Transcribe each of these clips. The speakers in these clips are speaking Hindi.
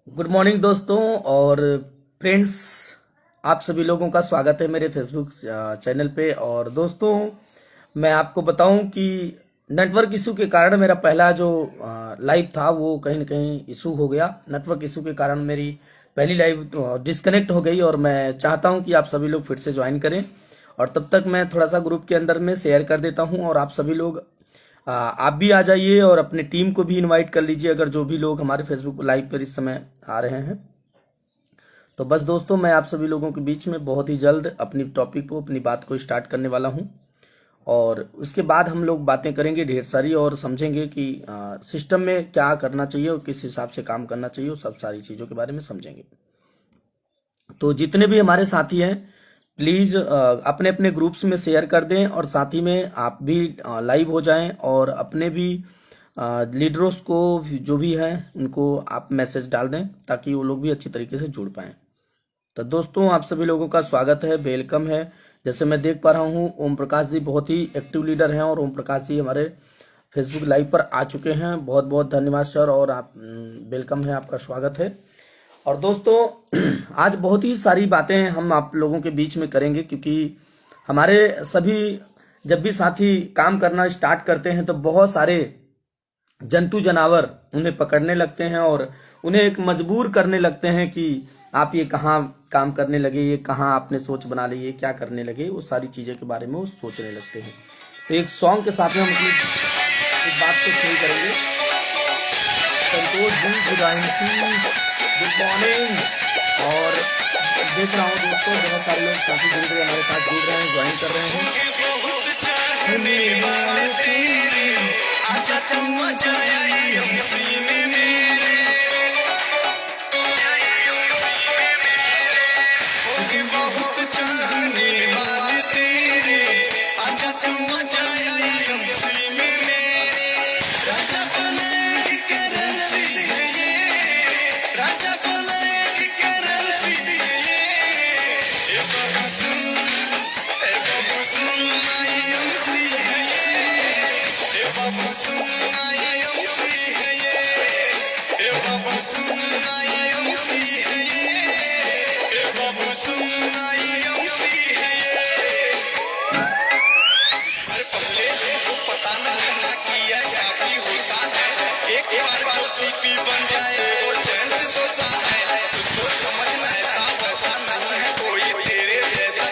गुड मॉर्निंग दोस्तों और फ्रेंड्स, आप सभी लोगों का स्वागत है मेरे फेसबुक चैनल पे। और दोस्तों, मैं आपको बताऊं कि नेटवर्क इशू के कारण मेरा पहला जो लाइव था वो कहीं ना कहीं इशू हो गया। नेटवर्क इशू के कारण मेरी पहली लाइव डिस्कनेक्ट हो गई और मैं चाहता हूं कि आप सभी लोग फिर से ज्वाइन करें। और तब तक मैं थोड़ा सा ग्रुप के अंदर में शेयर कर देता हूं और आप सभी लोग आप भी आ जाइए और अपनी टीम को भी इनवाइट कर लीजिए, अगर जो भी लोग हमारे फेसबुक लाइव पर इस समय आ रहे हैं। तो बस दोस्तों, मैं आप सभी लोगों के बीच में बहुत ही जल्द अपनी टॉपिक को, अपनी बात को स्टार्ट करने वाला हूं। और उसके बाद हम लोग बातें करेंगे ढेर सारी और समझेंगे कि सिस्टम में क्या करना चाहिए और किस हिसाब से काम करना चाहिए, वो सब सारी चीज़ों के बारे में समझेंगे। तो जितने भी हमारे साथी हैं, प्लीज अपने अपने ग्रुप्स में शेयर कर दें और साथ ही में आप भी लाइव हो जाएं और अपने भी लीडर्स को जो भी हैं उनको आप मैसेज डाल दें ताकि वो लोग भी अच्छी तरीके से जुड़ पाएं। तो दोस्तों, आप सभी लोगों का स्वागत है, वेलकम है। जैसे मैं देख पा रहा हूँ, ओम प्रकाश जी बहुत ही एक्टिव लीडर हैं और ओम प्रकाश जी हमारे फेसबुक लाइव पर आ चुके हैं। बहुत बहुत धन्यवाद सर, और आप वेलकम है, आपका स्वागत है। और दोस्तों, आज बहुत ही सारी बातें हम आप लोगों के बीच में करेंगे, क्योंकि हमारे सभी जब भी साथी काम करना स्टार्ट करते हैं तो बहुत सारे जंतु जानवर उन्हें पकड़ने लगते हैं और उन्हें एक मजबूर करने लगते हैं कि आप ये कहाँ काम करने लगे, ये कहाँ आपने सोच बना ली, ये क्या करने लगे, वो सारी चीज़ें के बारे में वो सोचने लगते हैं। तो एक सॉन्ग के साथ में हम अपनी इस बात को शुरू करेंगे। Santosh ji, good morning. और देख रहा हूँ दोस्तों, बहुत सारे लोग काफी जुड़ रहे हमारे साथ, जुड़ रहे हैं, ज्वाइन कर रहे हैं।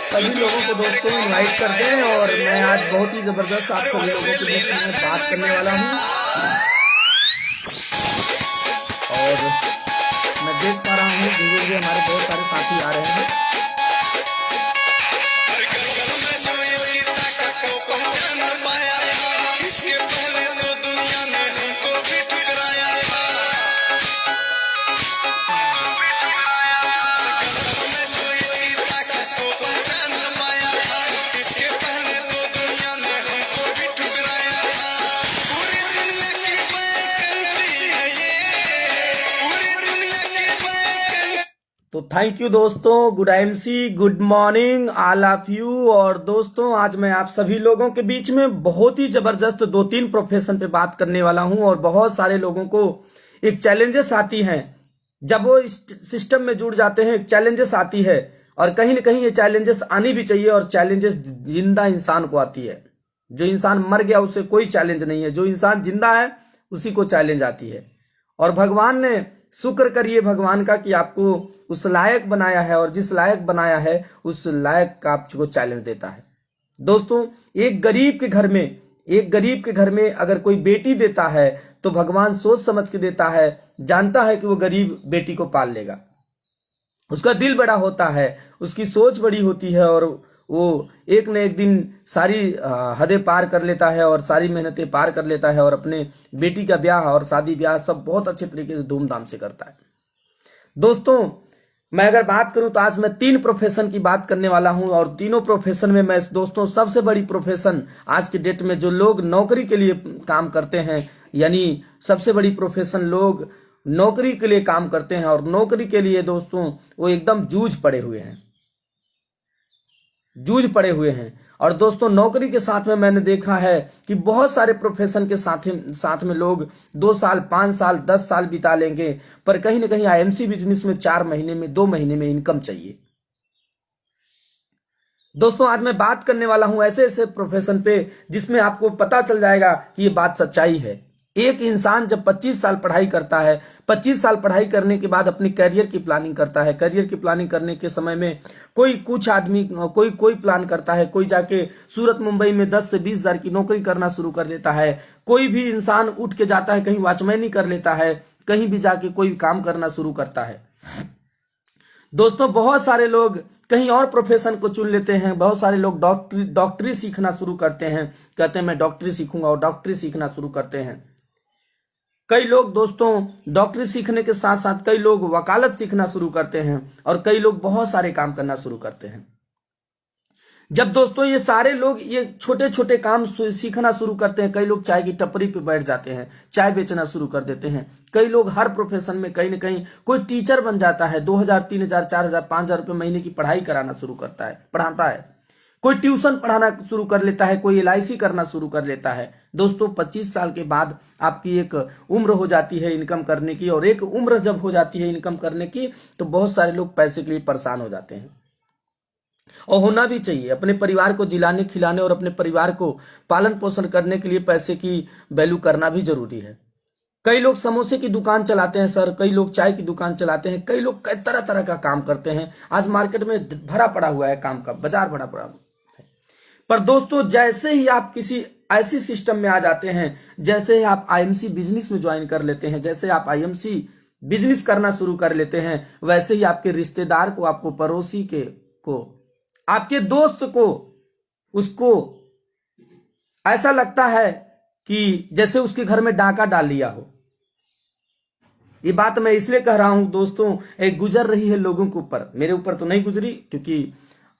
सभी लोगों को दोस्तों इनवाइट कर दें और मैं आज बहुत ही जबरदस्त आप सभी लोगों के बीच में बात करने वाला हूं। और मैं देख पा रहा हूँ धीरे धीरे हमारे बहुत सारे साथी आ रहे हैं। तो थैंक यू दोस्तों, good MC, good morning all of you. और दोस्तों, आज मैं आप सभी लोगों के बीच में बहुत ही जबरदस्त 2-3 प्रोफेशन पे बात करने वाला हूं। और बहुत सारे लोगों को एक चैलेंजेस आती हैं जब वो इस सिस्टम में जुड़ जाते हैं, एक चैलेंजेस आती है और कहीं ना कहीं ये चैलेंजेस आनी भी चाहिए। और चैलेंजेस जिंदा इंसान को आती है, जो इंसान मर गया उसे कोई चैलेंज नहीं है, जो इंसान जिंदा है उसी को चैलेंज आती है। और भगवान ने शुक्र करिए भगवान का कि आपको उस लायक बनाया है, और जिस लायक बनाया है उस लायक का आपको चैलेंज देता है। दोस्तों, एक गरीब के घर में अगर कोई बेटी देता है तो भगवान सोच समझ के देता है, जानता है कि वो गरीब बेटी को पाल लेगा। उसका दिल बड़ा होता है, उसकी सोच बड़ी होती है और वो एक न एक दिन सारी हदें पार कर लेता है और सारी मेहनतें पार कर लेता है और अपने बेटी का ब्याह और शादी ब्याह सब बहुत अच्छे तरीके से धूमधाम से करता है। दोस्तों, मैं अगर बात करूं तो आज मैं 3 प्रोफेशन की बात करने वाला हूं। और तीनों प्रोफेशन में मैं दोस्तों सबसे बड़ी प्रोफेशन आज की डेट में जो लोग नौकरी के लिए काम करते हैं, यानी सबसे बड़ी प्रोफेशन लोग नौकरी के लिए काम करते हैं और नौकरी के लिए दोस्तों वो एकदम जूझ पड़े हुए हैं। और दोस्तों नौकरी के साथ में मैंने देखा है कि बहुत सारे प्रोफेशन के साथ में लोग 2 साल 5 साल 10 साल बिता लेंगे, पर कहीं ना कहीं आईएमसी बिजनेस में 4 महीने में 2 महीने में इनकम चाहिए। दोस्तों आज मैं बात करने वाला हूं ऐसे ऐसे प्रोफेशन पे जिसमें आपको पता चल जाएगा कि ये बात सच्चाई है। एक इंसान जब 25 साल पढ़ाई करता है, 25 साल पढ़ाई करने के बाद अपनी करियर की प्लानिंग करता है। करियर की प्लानिंग करने के समय में कुछ आदमी कोई प्लान करता है, कोई जाके सूरत मुंबई में 10 से 20 हजार की नौकरी करना शुरू कर देता है। कोई भी इंसान उठ के जाता है, कहीं वॉचमैनी कर लेता है, कहीं भी जाके कोई काम करना शुरू करता है। दोस्तों बहुत सारे लोग कहीं और प्रोफेशन को चुन लेते हैं। बहुत सारे लोग डॉक्टरी सीखना शुरू करते हैं, कहते हैं मैं डॉक्टरी सीखूंगा और डॉक्टरी सीखना शुरू करते हैं। कई लोग दोस्तों डॉक्टरी सीखने के साथ साथ कई लोग वकालत सीखना शुरू करते हैं और कई लोग बहुत सारे काम करना शुरू करते हैं। जब दोस्तों ये सारे लोग ये छोटे छोटे काम सीखना शुरू करते हैं, कई लोग चाय की टपरी पे बैठ जाते हैं, चाय बेचना शुरू कर देते हैं। कई लोग हर प्रोफेशन में कहीं ना कहीं कोई टीचर बन जाता है, 2000 3000 4000 5000 रुपये महीने की पढ़ाई कराना शुरू करता है, पढ़ाता है। कोई ट्यूशन पढ़ाना शुरू कर लेता है, कोई एलआईसी करना शुरू कर लेता है। दोस्तों 25 साल के बाद आपकी एक उम्र हो जाती है इनकम करने की, और एक उम्र जब हो जाती है इनकम करने की तो बहुत सारे लोग पैसे के लिए परेशान हो जाते हैं। और होना भी चाहिए, अपने परिवार को जिलाने खिलाने और अपने परिवार को पालन पोषण करने के लिए पैसे की वैल्यू करना भी जरूरी है। कई लोग समोसे की दुकान चलाते हैं सर, कई लोग चाय की दुकान चलाते हैं, कई लोग कई तरह तरह का काम करते हैं। आज मार्केट में भरा पड़ा हुआ है काम का, बाजार भरा पड़ा है। पर दोस्तों जैसे ही आप किसी ऐसी सिस्टम में आ जाते हैं, जैसे ही आप आईएमसी बिजनेस में ज्वाइन कर लेते हैं, जैसे आप आईएमसी बिजनेस करना शुरू कर लेते हैं, वैसे ही आपके रिश्तेदार को, आपको पड़ोसी को, आपके दोस्त को, उसको ऐसा लगता है कि जैसे उसके घर में डाका डाल लिया हो। ये बात मैं इसलिए कह रहा हूं दोस्तों, एक गुजर रही है लोगों के ऊपर, मेरे ऊपर तो नहीं गुजरी क्योंकि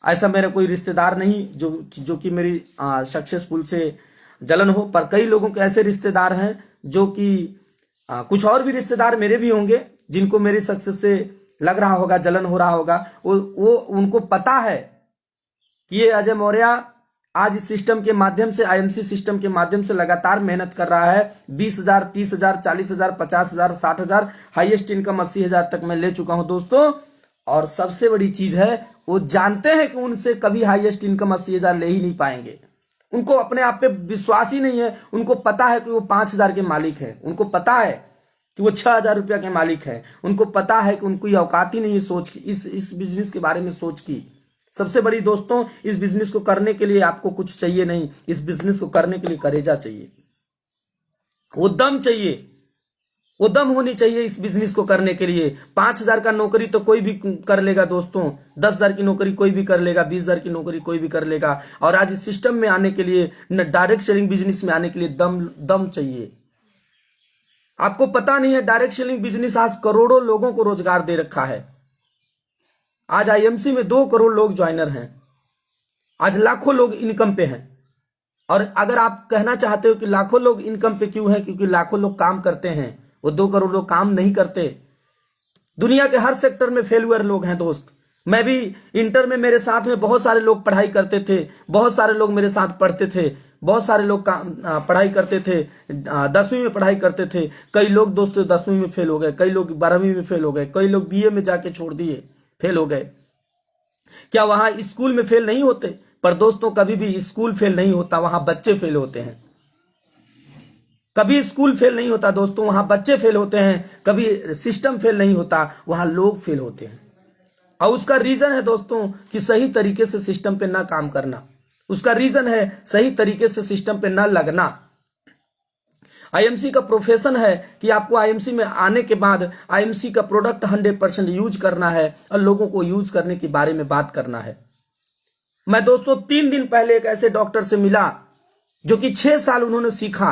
ऐसा मेरा कोई रिश्तेदार नहीं जो कि मेरी सक्सेसफुल से जलन हो, पर कई लोगों के ऐसे रिश्तेदार हैं जो कि कुछ और भी रिश्तेदार मेरे भी होंगे जिनको मेरी सक्सेस से लग रहा होगा, जलन हो रहा होगा। वो उनको पता है कि ये अजय मौर्य आज इस सिस्टम के माध्यम से, आईएमसी सिस्टम के माध्यम से लगातार मेहनत कर रहा है। 20,000 30,000 40,000 50,000 60,000 हाईएस्ट इनकम 80,000 तक मैं ले चुका हूं दोस्तों। और सबसे बड़ी चीज है, वो जानते हैं कि उनसे कभी हाईएस्ट इनकम 80,000 ले ही नहीं पाएंगे। उनको अपने आप पे विश्वास ही नहीं है। उनको पता है कि वो 5,000 के मालिक है, उनको पता है कि वो 6,000 रुपया के मालिक है, उनको पता है कि उनको ये औकात ही नहीं है सोच की, इस बिजनेस के बारे में सोच की। सबसे बड़ी दोस्तों, इस बिजनेस को करने के लिए आपको कुछ चाहिए नहीं, इस बिजनेस को करने के लिए करेजा चाहिए, वो दम चाहिए, वो दम होनी चाहिए इस बिजनेस को करने के लिए। 5,000 का नौकरी तो कोई भी कर लेगा दोस्तों, 10,000 की नौकरी कोई भी कर लेगा, 20,000 की नौकरी कोई भी कर लेगा। और आज इस सिस्टम में आने के लिए, डायरेक्ट सेलिंग बिजनेस में आने के लिए दम चाहिए। आपको पता नहीं है, डायरेक्ट सेलिंग बिजनेस आज करोड़ों लोगों को रोजगार दे रखा है। आज आईएमसी में 2 करोड़ लोग ज्वाइनर हैं, आज लाखों लोग इनकम पे हैं। और अगर आप कहना चाहते हो कि लाखों लोग इनकम पे क्यों हैं, क्योंकि लाखों लोग काम करते हैं, वो 2 करोड़ लोग काम नहीं करते। दुनिया के हर सेक्टर में फेल्यूअर लोग हैं दोस्त। मैं भी इंटर में, मेरे साथ में बहुत सारे लोग पढ़ाई करते थे, बहुत सारे लोग मेरे साथ पढ़ते थे, बहुत सारे लोग पढ़ाई करते थे, 10वीं में पढ़ाई करते थे। कई लोग दोस्तों 10वीं में फेल हो गए, कई लोग 12वीं में फेल हो गए, कई लोग बीए में जाके छोड़ दिए, फेल हो गए। क्या वहां स्कूल में फेल नहीं होते? पर दोस्तों कभी भी स्कूल फेल नहीं होता, वहां बच्चे फेल होते हैं। कभी स्कूल फेल नहीं होता दोस्तों, वहां बच्चे फेल होते हैं। कभी सिस्टम फेल नहीं होता, वहां लोग फेल होते हैं। और उसका रीजन है दोस्तों कि सही तरीके से सिस्टम पे ना काम करना। उसका रीजन है सही तरीके से सिस्टम पे ना लगना। आईएमसी का प्रोफेशन है कि आपको आईएमसी में आने के बाद आईएमसी का प्रोडक्ट 100% यूज करना है और लोगों को यूज करने के बारे में बात करना है। मैं दोस्तों 3 दिन पहले एक ऐसे डॉक्टर से मिला जो कि 6 साल उन्होंने सीखा,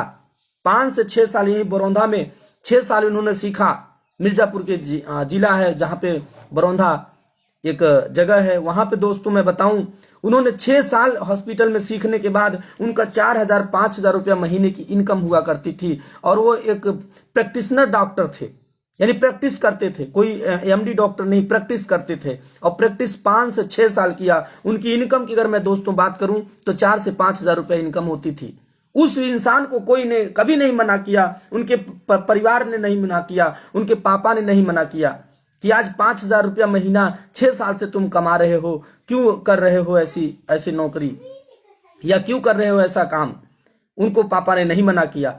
5 से 6 साल यही बरौंधा में 6 साल उन्होंने सीखा। मिर्जापुर के जिला है जहां पे बरौंधा एक जगह है, वहां पे दोस्तों मैं बताऊं, उन्होंने 6 साल हॉस्पिटल में सीखने के बाद उनका 4,000 5,000 रुपया महीने की इनकम हुआ करती थी। और वो एक प्रैक्टिशनर डॉक्टर थे, यानी प्रैक्टिस करते थे, कोई एमडी डॉक्टर नहीं, प्रैक्टिस करते थे और प्रैक्टिस 5 से 6 साल किया। उनकी इनकम की अगर मैं दोस्तों बात करूं तो 4 से 5 हजार रुपए इनकम होती थी। उस इंसान को कोई ने कभी नहीं मना किया, उनके परिवार ने नहीं मना किया, उनके पापा ने नहीं मना किया कि आज 5 हजार रुपया महीना 6 साल से तुम कमा रहे हो, क्यों कर रहे हो ऐसी नौकरी, या क्यों कर रहे हो ऐसा काम। उनको पापा ने नहीं मना किया।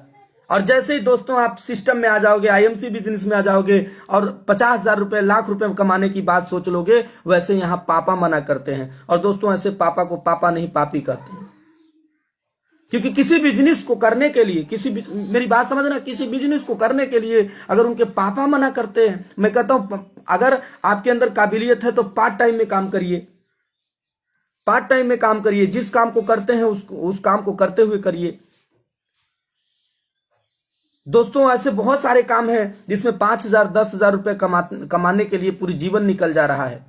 और जैसे ही दोस्तों आप सिस्टम में आ जाओगे, आईएमसी बिजनेस में आ जाओगे और 50 हजार रुपए, लाख रुपए कमाने की बात सोच लोगे, वैसे यहाँ पापा मना करते हैं। और दोस्तों ऐसे पापा को पापा नहीं पापी कहते हैं। क्योंकि किसी बिजनेस को करने के लिए, मेरी बात समझना, किसी बिजनेस को करने के लिए अगर उनके पापा मना करते हैं, मैं कहता हूं अगर आपके अंदर काबिलियत है तो पार्ट टाइम में काम करिए, पार्ट टाइम में काम करिए, जिस काम को करते हैं उस काम को करते हुए करिए। दोस्तों ऐसे बहुत सारे काम हैं जिसमें 5 हजार 10 हजार रुपए कमाने के लिए पूरी जीवन निकल जा रहा है,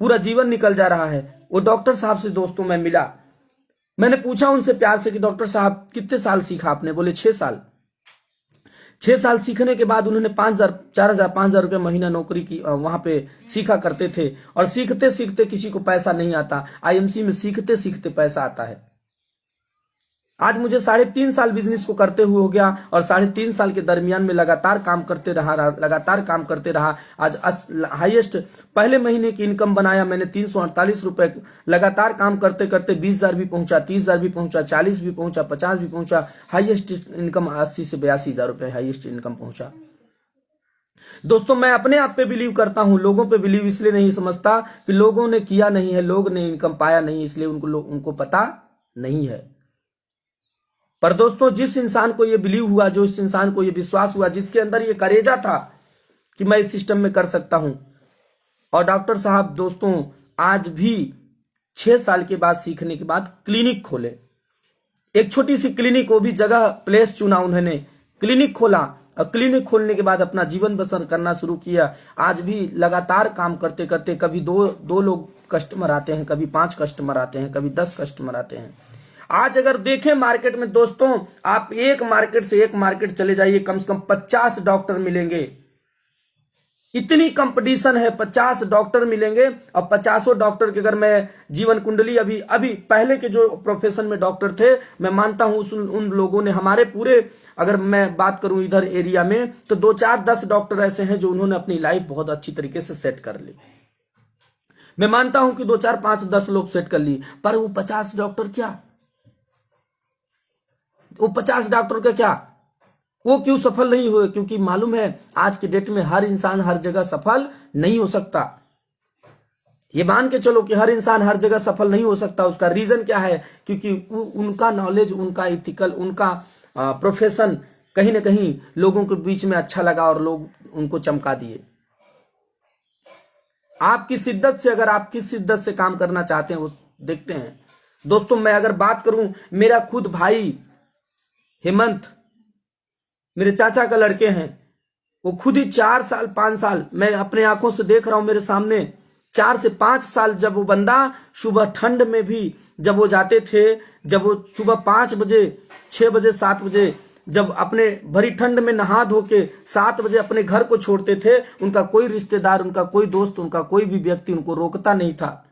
पूरा जीवन निकल जा रहा है। वो डॉक्टर साहब से दोस्तों मैं मिला, मैंने पूछा उनसे प्यार से कि डॉक्टर साहब कितने साल सीखा आपने? बोले 6 साल। 6 साल सीखने के बाद उन्होंने 5 हजार 4 हजार 5 हजार रुपये महीना नौकरी की, वहां पे सीखा करते थे। और सीखते सीखते किसी को पैसा नहीं आता, आईएमसी में सीखते सीखते पैसा आता है। आज मुझे 3.5 साल बिजनेस को करते हुए हो गया और 3.5 साल के दरमियान में लगातार काम करते रहा। आज हाईएस्ट पहले महीने की इनकम बनाया मैंने 348 रुपए। लगातार काम करते करते 20 हजार भी पहुंचा, 30 हजार भी पहुंचा, 40 भी पहुंचा, 50 भी पहुंचा। हाईएस्ट इनकम 80 से 82 हजार रुपए हाईएस्ट इनकम पहुंचा। दोस्तों मैं अपने आप पे बिलीव करता हूं, लोगों पे बिलीव इसलिए नहीं समझता कि लोगों ने किया नहीं है, लोग ने इनकम पाया नहीं, इसलिए उनको पता नहीं है। पर दोस्तों जिस इंसान को ये बिलीव हुआ, जो इस इंसान को ये विश्वास हुआ, जिसके अंदर ये करेजा था कि मैं इस सिस्टम में कर सकता हूं, और डॉक्टर साहब दोस्तों आज भी 6 साल के बाद सीखने के बाद क्लिनिक खोले। एक छोटी सी क्लिनिक, वो भी जगह प्लेस चुना उन्होंने, क्लिनिक खोला और क्लिनिक खोलने के बाद अपना जीवन बसर करना शुरू किया। आज भी लगातार काम करते करते कभी दो लोग कस्टमर आते हैं, कभी 5 कस्टमर आते हैं, कभी 10 कस्टमर आते हैं। आज अगर देखें मार्केट में दोस्तों, आप एक मार्केट से एक मार्केट चले जाइए, कम से कम 50 डॉक्टर मिलेंगे। इतनी कंपटीशन है, 50 डॉक्टर मिलेंगे। और 50 डॉक्टर की अगर मैं जीवन कुंडली, अभी पहले के जो प्रोफेशन में डॉक्टर थे, मैं मानता हूं उन लोगों ने हमारे पूरे, अगर मैं बात करूं इधर एरिया में, तो 2 4 10 डॉक्टर ऐसे हैं जो उन्होंने अपनी लाइफ बहुत अच्छी तरीके से सेट कर ली। मैं मानता हूं कि 2 4 5 10 लोग सेट कर ली, पर वो 50 डॉक्टर क्या, वो 50 डॉक्टर का क्या, वो क्यों सफल नहीं हुए? क्योंकि मालूम है आज के डेट में हर इंसान हर जगह सफल नहीं हो सकता। ये मान के चलो कि हर इंसान हर जगह सफल नहीं हो सकता। उसका रीजन क्या है? क्योंकि उनका नॉलेज, उनका इथिकल, उनका प्रोफेशन कहीं ना कहीं लोगों के बीच में अच्छा लगा और लोग उनको चमका दिए। आपकी शिद्दत से, अगर आप किस शिद्दत से काम करना चाहते हैं वो देखते हैं। दोस्तों मैं अगर बात करूं, मेरा खुद भाई हेमंत, मेरे चाचा का लड़के हैं, वो खुद ही 4 साल 5 साल, मैं अपने आंखों से देख रहा हूं मेरे सामने, 4 से 5 साल जब वो बंदा सुबह ठंड में भी जब वो जाते थे, जब वो सुबह 5 बजे 6 बजे 7 बजे जब अपने भरी ठंड में नहा धो के 7 बजे अपने घर को छोड़ते थे, उनका कोई रिश्तेदार, उनका कोई दोस्त, उनका कोई भी व्यक्ति उनको रोकता नहीं था।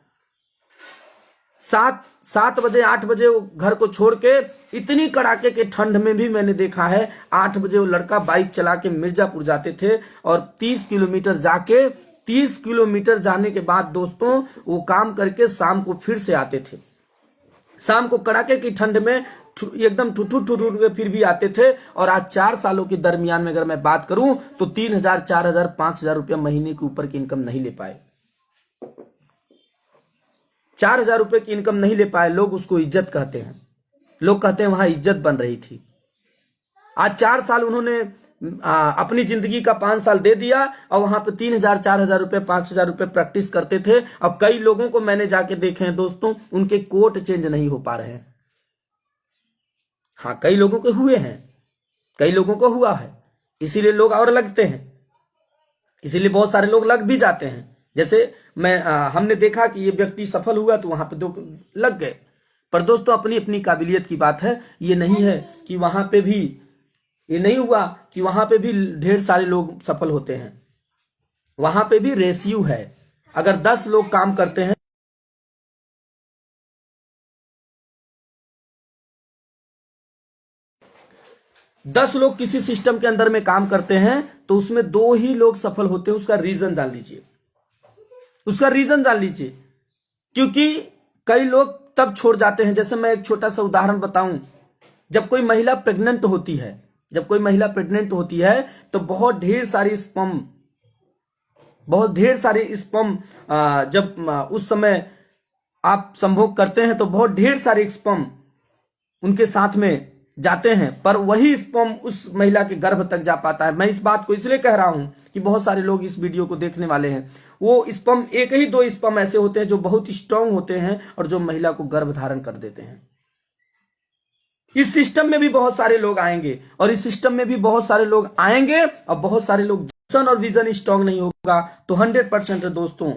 7 बजे 8 बजे वो घर को छोड़ के, इतनी कड़ाके के ठंड में भी मैंने देखा है 8 बजे वो लड़का बाइक चला के मिर्जापुर जाते थे और 30 किलोमीटर जाके, 30 किलोमीटर जाने के बाद दोस्तों वो काम करके शाम को फिर से आते थे। शाम को कड़ाके की ठंड में एकदम ठुठुर के फिर भी आते थे। और आज 4 सालों के दरमियान में अगर मैं बात करूं तो 3000 4000 5000 रुपया महीने के ऊपर की इनकम नहीं ले पाए। 4000 रुपए की इनकम नहीं ले पाए। लोग उसको इज्जत कहते हैं, लोग कहते हैं वहां इज्जत बन रही थी। आज 4 साल उन्होंने अपनी जिंदगी का 5 साल दे दिया और वहां पे 3000 4000 रुपए 5000 रुपए प्रैक्टिस करते थे। और कई लोगों को मैंने जाके देखे हैं दोस्तों, उनके कोट चेंज नहीं हो पा रहे हैं। हाँ, कई लोगों के हुए हैं, कई लोगों को हुआ है, इसीलिए लोग और लगते हैं, इसीलिए बहुत सारे लोग लग भी जाते हैं। जैसे हमने देखा कि ये व्यक्ति सफल हुआ तो वहां पे 2 लग गए। पर दोस्तों अपनी अपनी काबिलियत की बात है। ये नहीं है कि वहां पे भी ये नहीं हुआ कि वहां पे भी ढेर सारे लोग सफल होते हैं, वहां पे भी रेशियो है। अगर 10 लोग काम करते हैं, 10 लोग किसी सिस्टम के अंदर में काम करते हैं तो उसमें 2 ही लोग सफल होते हैं। उसका रीजन जान लीजिए, उसका रीजन जान लीजिए। क्योंकि कई लोग तब छोड़ जाते हैं। जैसे मैं एक छोटा सा उदाहरण बताऊं, जब कोई महिला प्रेग्नेंट होती है, जब कोई महिला प्रेग्नेंट होती है तो बहुत ढेर सारी स्पर्म जब उस समय आप संभोग करते हैं तो बहुत ढेर सारे स्पर्म उनके साथ में जाते हैं, पर वही स्पर्म उस महिला के गर्भ तक जा पाता है। मैं इस बात को इसलिए कह रहा हूं कि बहुत सारे लोग इस वीडियो को देखने वाले हैं। वो स्पर्म, एक ही 2 स्पर्म ऐसे होते हैं जो बहुत स्ट्रांग होते हैं और जो महिला को गर्भ धारण कर देते हैं। इस सिस्टम में भी बहुत सारे लोग आएंगे और इस सिस्टम में भी बहुत सारे लोग आएंगे और बहुत सारे लोग, विजन और विजन स्ट्रांग नहीं होगा तो 100% है दोस्तों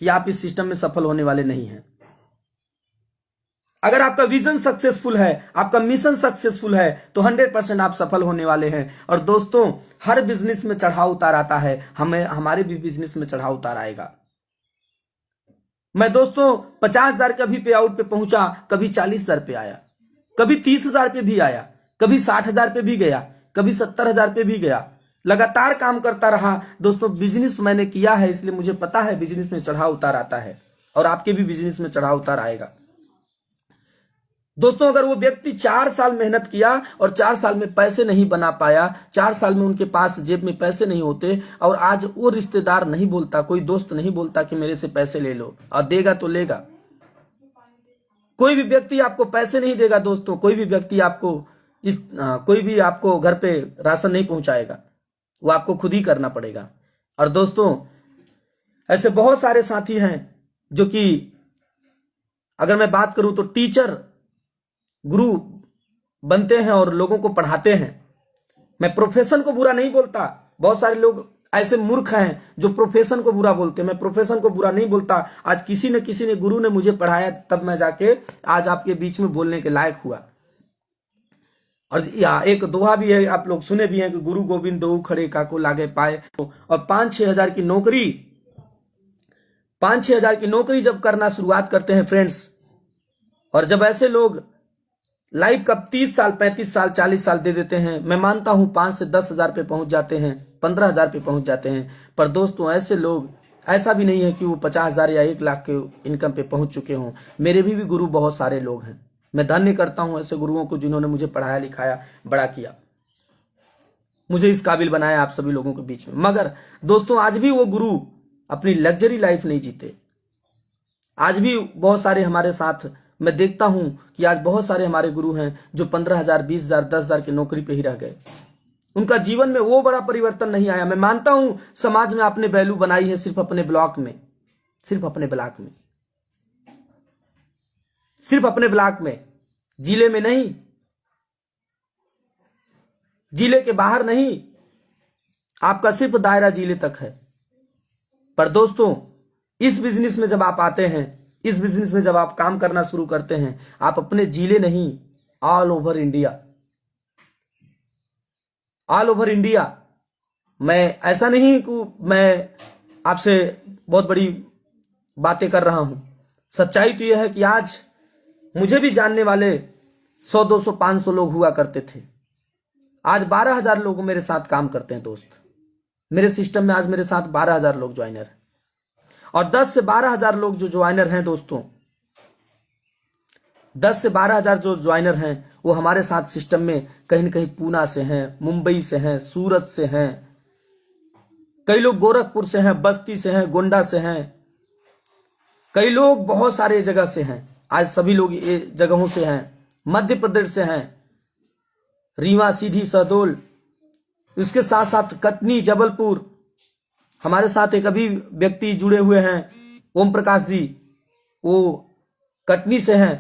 कि आप इस सिस्टम में सफल होने वाले नहीं हैं। अगर आपका विजन सक्सेसफुल है, आपका मिशन सक्सेसफुल है तो 100% आप सफल होने वाले हैं। और दोस्तों, हर बिजनेस में चढ़ाव उतार आता है, हमारे भी बिजनेस में चढ़ाव उतार आएगा। मैं दोस्तों 50,000 का भी पे आउट पे पहुंचा, कभी 40,000 पे आया, कभी 30,000 पे भी आया, कभी 60,000 पे भी गया, कभी 70,000 पे भी गया। लगातार काम करता रहा दोस्तों। बिजनेस मैंने किया है इसलिए मुझे पता है बिजनेस में चढ़ाव उतार आता है और आपके भी बिजनेस में चढ़ाव उतार आएगा। दोस्तों, अगर वो व्यक्ति 4 साल मेहनत किया और 4 साल में पैसे नहीं बना पाया, 4 साल में उनके पास जेब में पैसे नहीं होते और आज वो रिश्तेदार नहीं बोलता, कोई दोस्त नहीं बोलता कि मेरे से पैसे ले लो, और देगा तो लेगा। कोई भी व्यक्ति आपको पैसे नहीं देगा दोस्तों, कोई भी व्यक्ति आपको कोई भी आपको घर पे राशन नहीं पहुंचाएगा, वो आपको खुद ही करना पड़ेगा। और दोस्तों, ऐसे बहुत सारे साथी हैं जो कि अगर मैं बात करूं तो टीचर, गुरु बनते हैं और लोगों को पढ़ाते हैं। मैं प्रोफेशन को बुरा नहीं बोलता, बहुत सारे लोग ऐसे मूर्ख हैं जो प्रोफेशन को बुरा बोलते हैं। मैं प्रोफेशन को बुरा नहीं बोलता। आज किसी ने गुरु ने मुझे पढ़ाया, तब मैं जाके आज आपके बीच में बोलने के लायक हुआ। और एक दोहा भी है, आप लोग सुने भी हैं कि गुरु गोविंद दो खड़े काको लागे पाए। और 5-6 हजार की नौकरी, 5-6 हजार की नौकरी जब करना शुरुआत करते हैं फ्रेंड्स, और जब ऐसे लोग लाइफ का 30 साल, 35 साल, 40 साल दे देते हैं, मैं मानता हूं 5 से 10 हजार पे पहुंच जाते हैं, 15,000 पे पहुंच जाते हैं। पर दोस्तों, ऐसे लोग, ऐसा भी नहीं है कि वो 50,000 या 1 लाख के इनकम पे पहुंच चुके हों। मेरे भी गुरु बहुत सारे लोग हैं। मैं धन्य करता हूं ऐसे गुरुओं को जिन्होंने मुझे पढ़ाया, लिखाया, बड़ा किया, मुझे इस काबिल बनाया आप सभी लोगों के बीच में। मगर दोस्तों, आज भी वो गुरु अपनी लग्जरी लाइफ नहीं जीते। आज भी बहुत सारे हमारे साथ मैं देखता हूं कि आज बहुत सारे हमारे गुरु हैं जो 15,000, 20,000, 10,000 की नौकरी पे ही रह गए। उनका जीवन में वो बड़ा परिवर्तन नहीं आया। मैं मानता हूं समाज में आपने वैल्यू बनाई है सिर्फ अपने ब्लॉक में, सिर्फ अपने ब्लॉक में, सिर्फ अपने ब्लॉक में, जिले में नहीं, जिले के बाहर नहीं, आपका सिर्फ दायरा जिले तक है। पर दोस्तों, इस बिजनेस में जब आप आते हैं, इस बिजनेस में जब आप काम करना शुरू करते हैं, आप अपने जिले नहीं, all over India, all over India. मैं ऐसा नहीं कि मैं आपसे बहुत बड़ी बातें कर रहा हूं। सच्चाई तो यह है कि आज मुझे भी जानने वाले 100, 200, 500 लोग हुआ करते थे। आज 12,000 लोग मेरे साथ काम करते हैं दोस्त। मेरे सिस्टम में आज मेरे साथ 12,000 लोग ज्वाइनर हैं। और 10 से 12,000 लोग जो ज्वाइनर हैं दोस्तों, 10 से 12,000 जो ज्वाइनर हैं, वो हमारे साथ सिस्टम में कहीं न कहीं पूना से हैं, मुंबई से हैं, सूरत से हैं, कई लोग गोरखपुर से हैं, बस्ती से हैं, गोंडा से हैं, कई लोग बहुत सारे जगह से हैं। आज सभी लोग ये जगहों से हैं, मध्य प्रदेश से हैं, रीवा, सीधी, शहडोल, उसके साथ साथ कटनी, जबलपुर। हमारे साथ एक अभी व्यक्ति जुड़े हुए हैं, ओम प्रकाश जी, वो कटनी से हैं।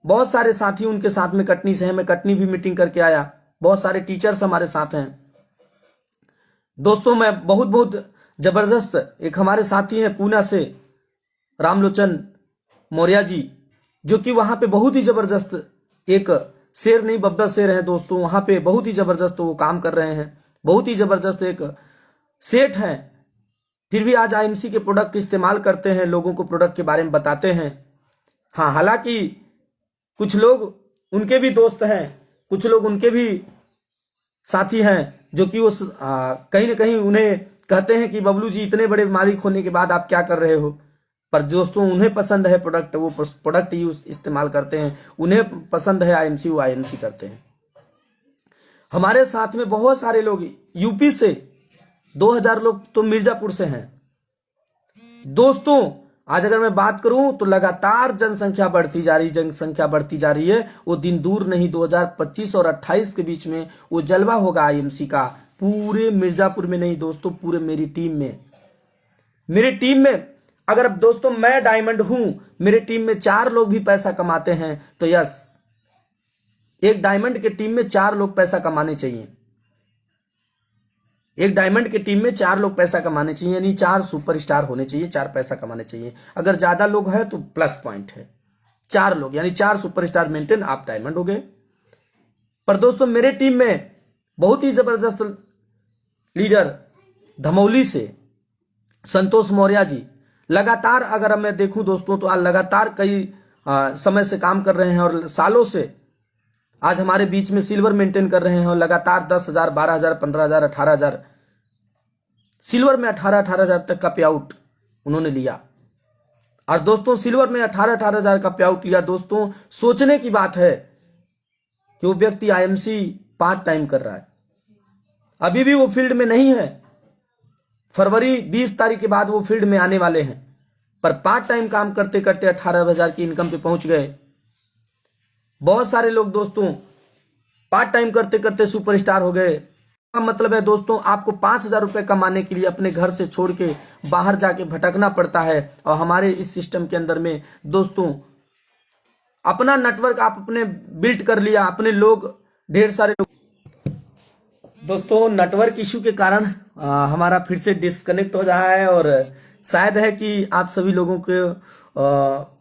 बहुत सारे साथी उनके साथ में कटनी से हैं। मैं कटनी भी मीटिंग करके आया। बहुत सारे टीचर्स हमारे साथ हैं दोस्तों। मैं बहुत जबरदस्त, एक हमारे साथी हैं पूना से, रामलोचन मौर्य जी, जो कि वहां पे बहुत ही जबरदस्त एक शेर नहीं बब्बर शेर हैं दोस्तों, वहां पे बहुत ही जबरदस्त वो काम कर रहे हैं, बहुत ही जबरदस्त एक सेठ हैं। फिर भी आज आईएमसी के प्रोडक्ट इस्तेमाल करते हैं, लोगों को प्रोडक्ट के बारे में बताते हैं। हाँ, हालांकि कुछ लोग उनके भी दोस्त हैं, कुछ लोग उनके भी साथी हैं, जो कि वो कहीं ना कहीं उन्हें कहते हैं कि बबलू जी इतने बड़े मालिक होने के बाद आप क्या कर रहे हो। पर दोस्तों उन्हें पसंद है प्रोडक्ट, वो प्रोडक्ट यूज इस्तेमाल करते हैं, उन्हें पसंद है आईएमसी, वो आईएमसी करते हैं। हमारे साथ में बहुत सारे लोग यूपी से, 2000 लोग तो मिर्जापुर से हैं दोस्तों। आज अगर मैं बात करूं तो लगातार जनसंख्या बढ़ती जा रही है। वो दिन दूर नहीं, 2025 और 28 के बीच में वो जलवा होगा आईएमसी का, पूरे मिर्जापुर में नहीं दोस्तों, पूरे मेरी टीम में अगर अब दोस्तों मैं डायमंड हूं, मेरी टीम में 4 लोग भी पैसा कमाते हैं तो यस, एक डायमंड के टीम में 4 लोग पैसा कमाने चाहिए। एक डायमंड की टीम में 4 लोग पैसा कमाने चाहिए, यानी 4 सुपरस्टार होने चाहिए, 4 पैसा कमाने चाहिए। अगर ज्यादा लोग हैं तो प्लस पॉइंट है, 4 लोग यानी 4 सुपरस्टार मेंटेन, आप डायमंड हो गए। पर दोस्तों मेरे टीम में बहुत ही जबरदस्त लीडर धमौली से संतोष मौर्य जी, लगातार अगर मैं देखूं दोस्तों तो आज लगातार कई समय से काम कर रहे हैं और सालों से आज हमारे बीच में सिल्वर मेंटेन कर रहे हैं और लगातार 10,000, 12,000, 15,000, 18,000, सिल्वर में 18,000 तक का पे आउट उन्होंने लिया। और दोस्तों सिल्वर में 18,000 का पे आउट लिया। दोस्तों सोचने की बात है कि वो व्यक्ति आईएमसी पार्ट टाइम कर रहा है, अभी भी वो फील्ड में नहीं है। फरवरी 20 तारीख के बाद वो फील्ड में आने वाले हैं, पर पार्ट टाइम काम करते करते 18,000 की इनकम पे पहुंच गए। बहुत सारे लोग दोस्तों पार्ट टाइम करते करते सुपरस्टार हो गए। का मतलब है दोस्तों आपको 5,000 रुपए कमाने के लिए अपने घर से छोड़ के बाहर जाके भटकना पड़ता है। और हमारे इस सिस्टम के अंदर में दोस्तों अपना नेटवर्क आप अपने बिल्ड कर लिया, अपने लोग ढेर सारे लोग। दोस्तों नेटवर्क इशू के कारण हमारा फिर से डिस्कनेक्ट हो रहा है और शायद है कि आप सभी लोगों को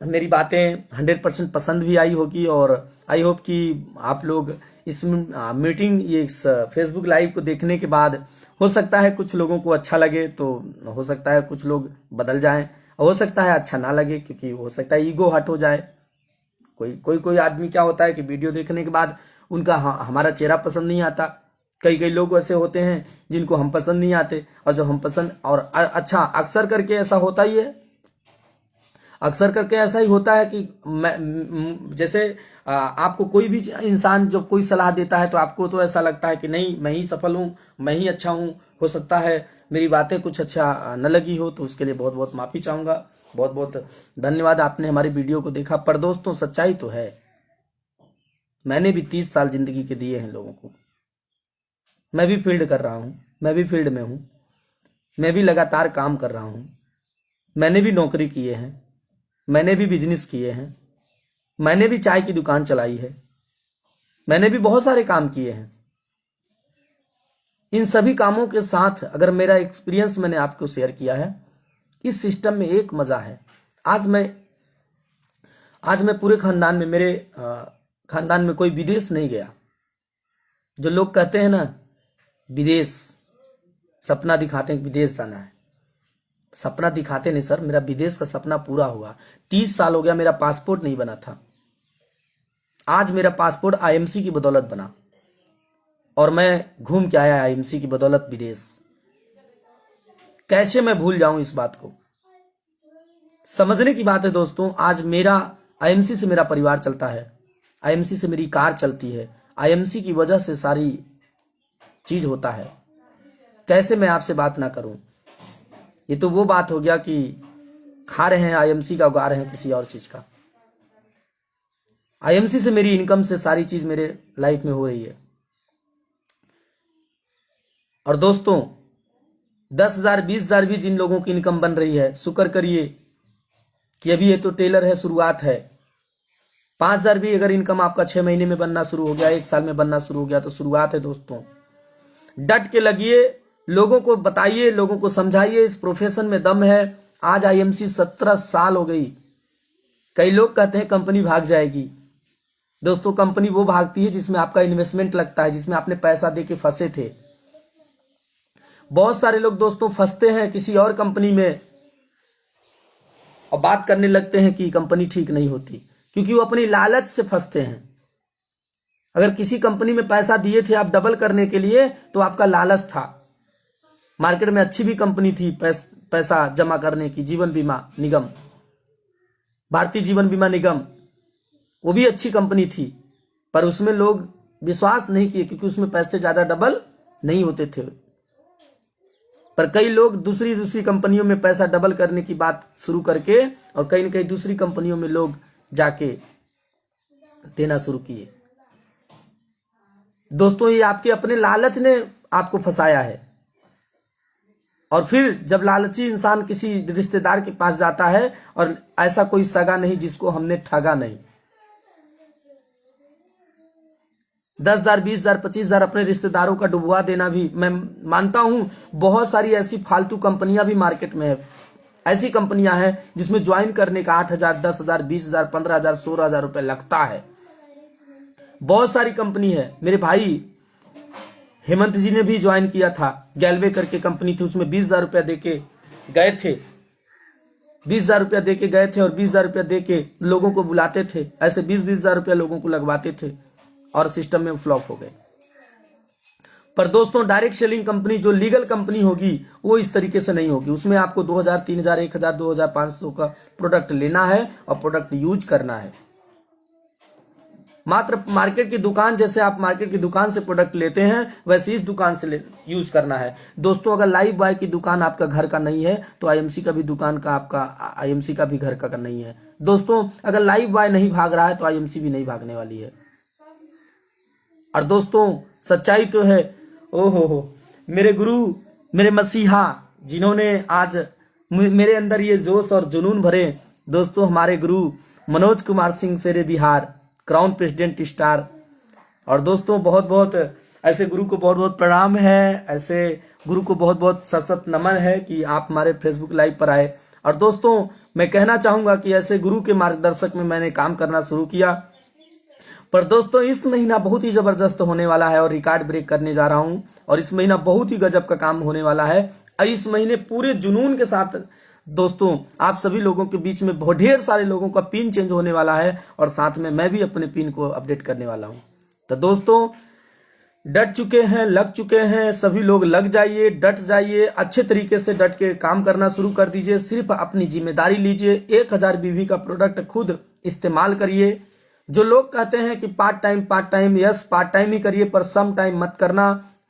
मेरी बातें 100% पसंद भी आई होगी। और आई होप कि आप लोग इस मीटिंग, ये फेसबुक लाइव को देखने के बाद हो सकता है कुछ लोगों को अच्छा लगे, तो हो सकता है कुछ लोग बदल जाएं, हो सकता है अच्छा ना लगे, क्योंकि हो सकता है ईगो हट हो जाए। कोई आदमी क्या होता है कि वीडियो देखने के बाद उनका हमारा चेहरा पसंद नहीं आता। कई लोग ऐसे होते हैं जिनको हम पसंद नहीं आते, और जब हम पसंद और अच्छा अक्सर करके ऐसा होता ही है, अक्सर करके ऐसा ही होता है कि जैसे आपको कोई भी इंसान जब कोई सलाह देता है तो आपको तो ऐसा लगता है कि नहीं मैं ही सफल हूँ, मैं ही अच्छा हूँ। हो सकता है मेरी बातें कुछ अच्छा न लगी हो, तो उसके लिए बहुत बहुत माफी चाहूंगा। बहुत बहुत धन्यवाद, आपने हमारी वीडियो को देखा। पर दोस्तों सच्चाई तो है, मैंने भी 30 साल जिंदगी के दिए हैं लोगों को। मैं भी फील्ड कर रहा हूं, मैं भी फील्ड में हूं, मैं भी लगातार काम कर रहा हूं, मैंने भी नौकरी किए हैं, मैंने भी बिजनेस किए हैं, मैंने भी चाय की दुकान चलाई है, मैंने भी बहुत सारे काम किए हैं। इन सभी कामों के साथ अगर मेरा एक्सपीरियंस मैंने आपको शेयर किया है, इस सिस्टम में एक मजा है। आज मैं पूरे खानदान में, मेरे खानदान में कोई विदेश नहीं गया। जो लोग कहते हैं ना विदेश, सपना दिखाते हैं विदेश जाना है, सपना दिखाते नहीं सर, मेरा विदेश का सपना पूरा हुआ। 30 साल हो गया मेरा पासपोर्ट नहीं बना था, आज मेरा पासपोर्ट आईएमसी की बदौलत बना और मैं घूम के आया आईएमसी की बदौलत विदेश। कैसे मैं भूल जाऊं इस बात को, समझने की बात है दोस्तों। आज मेरा आईएमसी से मेरा परिवार चलता है, आईएमसी से मेरी कार चलती है, आईएमसी की वजह से सारी चीज होता है। कैसे मैं आपसे बात ना करूं, ये तो वो बात हो गया कि खा रहे हैं आईएमसी का, उगा रहे हैं किसी और चीज का। आईएमसी से मेरी इनकम से सारी चीज मेरे लाइफ में हो रही है। और दोस्तों 10,000 20,000 भी जिन लोगों की इनकम बन रही है, शुक्र करिए कि अभी ये तो टेलर है, शुरुआत है। 5,000 भी अगर इनकम आपका 6 महीने में बनना शुरू हो गया, 1 साल में बनना शुरू हो गया, तो शुरुआत है दोस्तों। डट के लगिए, लोगों को बताइए, लोगों को समझाइए, इस प्रोफेशन में दम है। आज आईएमसी 17 साल हो गई। कई लोग कहते हैं कंपनी भाग जाएगी, दोस्तों कंपनी वो भागती है जिसमें आपका इन्वेस्टमेंट लगता है, जिसमें आपने पैसा दे के फंसे थे। बहुत सारे लोग दोस्तों फंसते हैं किसी और कंपनी में और बात करने लगते हैं कि कंपनी ठीक नहीं होती, क्योंकि वो अपनी लालच से फंसते हैं। अगर किसी कंपनी में पैसा दिए थे आप डबल करने के लिए तो आपका लालच था। मार्केट में अच्छी भी कंपनी थी पैसा जमा करने की, जीवन बीमा निगम, भारतीय जीवन बीमा निगम, वो भी अच्छी कंपनी थी, पर उसमें लोग विश्वास नहीं किए क्योंकि उसमें पैसे ज्यादा डबल नहीं होते थे। पर कई लोग दूसरी कंपनियों में पैसा डबल करने की बात शुरू करके और कहीं न कहीं दूसरी कंपनियों में लोग जाके देना शुरू किए। दोस्तों ये आपके अपने लालच ने आपको फंसाया है। और फिर जब लालची इंसान किसी रिश्तेदार के पास जाता है, और ऐसा कोई सगा नहीं जिसको हमने ठगा नहीं, 10,000 20,000 25,000 अपने रिश्तेदारों का डुबवा देना भी मैं मानता हूं। बहुत सारी ऐसी फालतू कंपनियां भी मार्केट में है, ऐसी कंपनियां हैं जिसमें ज्वाइन करने का 8,000 10,000 20,000 15,000 16,000 रुपए लगता है। बहुत सारी कंपनी है। मेरे भाई हेमंत जी ने भी ज्वाइन किया था, गैलवे करके कंपनी थी, उसमें 20,000 रुपया देके गए थे, 20,000 रुपया देके गए थे और 20,000 रुपया देके लोगों को बुलाते थे, ऐसे 20,000 रुपया लोगों को लगवाते थे और सिस्टम में फ्लॉप हो गए। पर दोस्तों डायरेक्ट सेलिंग कंपनी जो लीगल कंपनी होगी वो इस तरीके से नहीं होगी। उसमें आपको 2,000 3,000 1,000 2,500 का प्रोडक्ट लेना है और प्रोडक्ट यूज करना है। मात्र मार्केट की दुकान जैसे आप मार्केट की दुकान से प्रोडक्ट लेते हैं वैसे इस दुकान से यूज करना है। दोस्तों अगर लाइव बॉय की दुकान आपका घर का नहीं है तो आईएमसी का भी दुकान का आपका आईएमसी का भी घर का नहीं है। दोस्तों अगर लाइव बॉय नहीं भाग रहा है तो आईएमसी भी नहीं भागने वाली है। और दोस्तों सच्चाई तो है, ओहो मेरे गुरु, मेरे मसीहा, जिन्होंने आज मेरे अंदर ये जोश और जुनून भरे, दोस्तों हमारे गुरु मनोज कुमार सिंह शेरे बिहार, क्राउन प्रेसिडेंट स्टार। और दोस्तों बहुत बहुत ऐसे गुरु को बहुत बहुत प्रणाम है, ऐसे गुरु को बहुत बहुत सशक्त नमन है कि आप हमारे फेसबुक लाइव पर आए। और दोस्तों मैं कहना चाहूंगा कि ऐसे गुरु के मार्गदर्शक में मैंने काम करना शुरू किया। पर दोस्तों इस महीना बहुत ही जबरदस्त होने वाला है और रिकॉर्ड ब्रेक करने जा रहा हूं, और इस महीना बहुत ही गजब का काम होने वाला है। और इस महीने पूरे जुनून के साथ दोस्तों आप सभी लोगों के बीच में बहुत ढेर सारे लोगों का पिन चेंज होने वाला है, और साथ में मैं भी अपने पिन को अपडेट करने वाला हूं। तो दोस्तों डट चुके हैं, लग चुके हैं, सभी लोग लग जाइए, डट जाइए, अच्छे तरीके से डट के काम करना शुरू कर दीजिए। सिर्फ अपनी जिम्मेदारी लीजिए, 1,000 बीवी का प्रोडक्ट खुद इस्तेमाल करिए। जो लोग कहते हैं कि part time, yes part time ही करिए, पर सम टाइम मत करना,